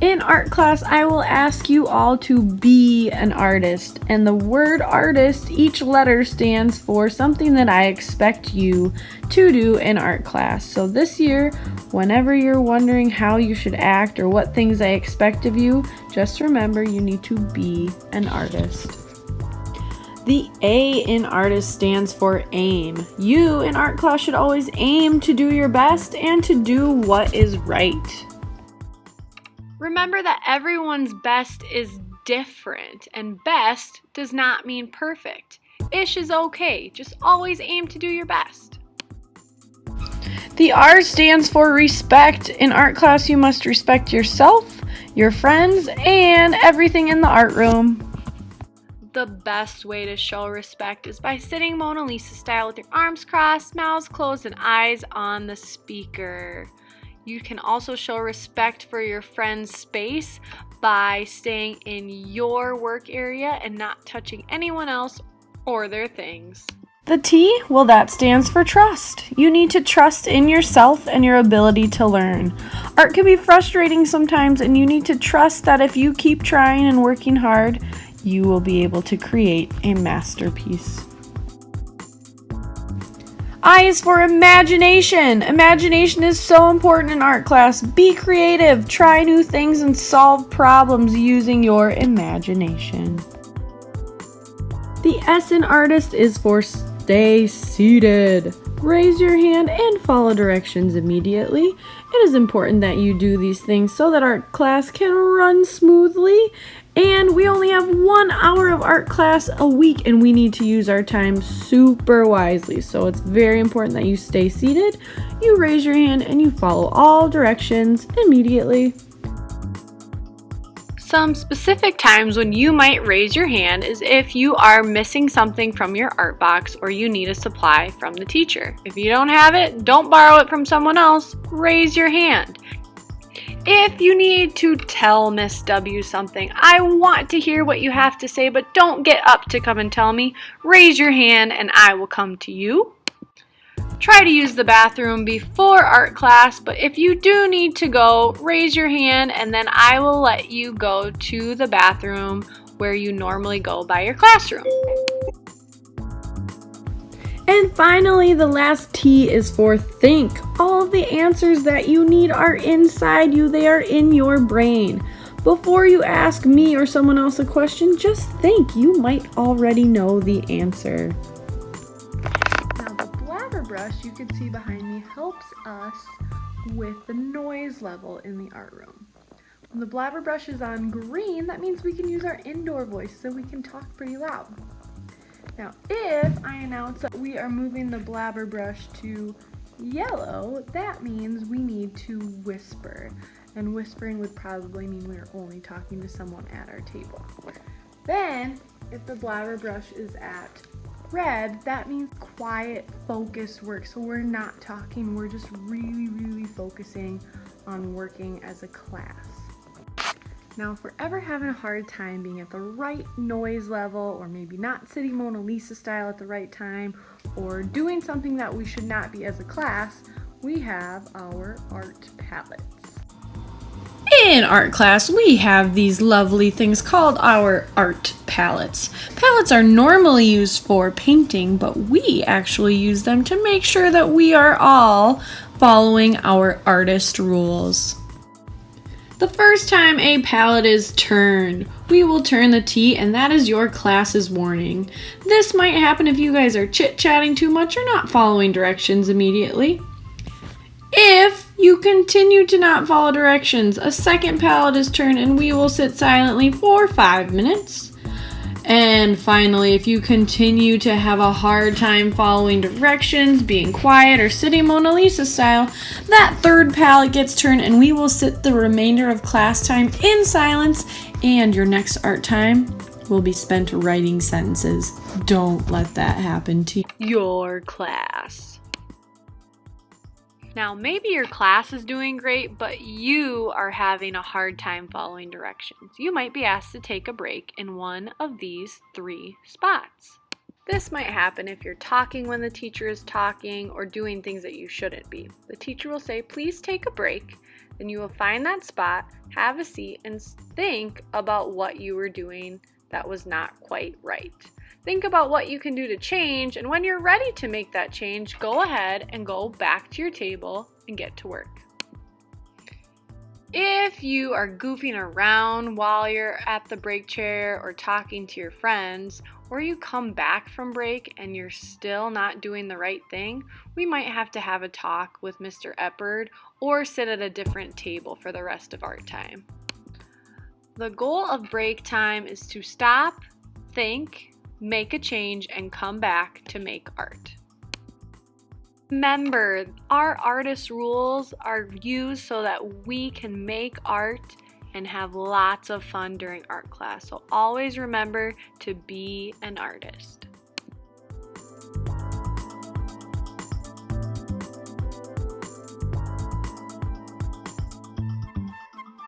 In art class, I will ask you all to be an artist. And the word artist, each letter stands for something that I expect you to do in art class. So this year, whenever you're wondering how you should act or what things I expect of you, just remember you need to be an artist. The A in artist stands for aim. You in art class should always aim to do your best and to do what is right. Remember that everyone's best is different, and best does not mean perfect. Ish is okay, just always aim to do your best. The R stands for respect. In art class, you must respect yourself, your friends, and everything in the art room. The best way to show respect is by sitting Mona Lisa style with your arms crossed, mouths closed, and eyes on the speaker. You can also show respect for your friend's space by staying in your work area and not touching anyone else or their things. The T, well, that stands for trust. You need to trust in yourself and your ability to learn. Art can be frustrating sometimes, and you need to trust that if you keep trying and working hard, you will be able to create a masterpiece. I is for imagination. Imagination is so important in art class. Be creative, try new things, and solve problems using your imagination. The S in artist is for stay seated. Raise your hand and follow directions immediately. It is important that you do these things so that art class can run smoothly. And we only have 1 hour of art class a week, and we need to use our time super wisely. So it's very important that you stay seated, you raise your hand, and you follow all directions immediately. Some specific times when you might raise your hand is if you are missing something from your art box or you need a supply from the teacher. If you don't have it, don't borrow it from someone else, raise your hand. If you need to tell Miss W something, I want to hear what you have to say, but don't get up to come and tell me. Raise your hand and I will come to you. Try to use the bathroom before art class, but if you do need to go, raise your hand and then I will let you go to the bathroom where you normally go by your classroom. And finally, the last T is for think. All of the answers that you need are inside you. They are in your brain. Before you ask me or someone else a question, just think. You might already know the answer. Now, the blabber brush you can see behind me helps us with the noise level in the art room. When the blabber brush is on green, that means we can use our indoor voice so we can talk pretty loud. Now, if I announce that we are moving the blabber brush to yellow, that means we need to whisper. And whispering would probably mean we're only talking to someone at our table. Then, if the blabber brush is at red, that means quiet, focused work. So we're not talking, we're just really focusing on working as a class. Now, if we're ever having a hard time being at the right noise level, or maybe not sitting Mona Lisa style at the right time, or doing something that we should not be as a class, we have our art palettes. In art class, we have these lovely things called our art palettes. Palettes are normally used for painting, but we actually use them to make sure that we are all following our artist rules. The first time a palette is turned, we will turn the T, and that is your class's warning. This might happen if you guys are chit-chatting too much or not following directions immediately. If you continue to not follow directions, a second palette is turned and we will sit silently for 5 minutes. And finally, if you continue to have a hard time following directions, being quiet, or sitting Mona Lisa style, that third palette gets turned and we will sit the remainder of class time in silence, and your next art time will be spent writing sentences. Don't let that happen to Your class. Now, maybe your class is doing great, but you are having a hard time following directions. You might be asked to take a break in one of these 3 spots. This might happen if you're talking when the teacher is talking or doing things that you shouldn't be. The teacher will say, please take a break. Then you will find that spot, have a seat, and think about what you were doing that was not quite right. Think about what you can do to change, and when you're ready to make that change, go ahead and go back to your table and get to work. If you are goofing around while you're at the break chair or talking to your friends, or you come back from break and you're still not doing the right thing, we might have to have a talk with Mr. Eppard or sit at a different table for the rest of art time. The goal of break time is to stop, think, make a change, and come back to make art. Remember, our artist rules are used so that we can make art and have lots of fun during art class. So always remember to be an artist.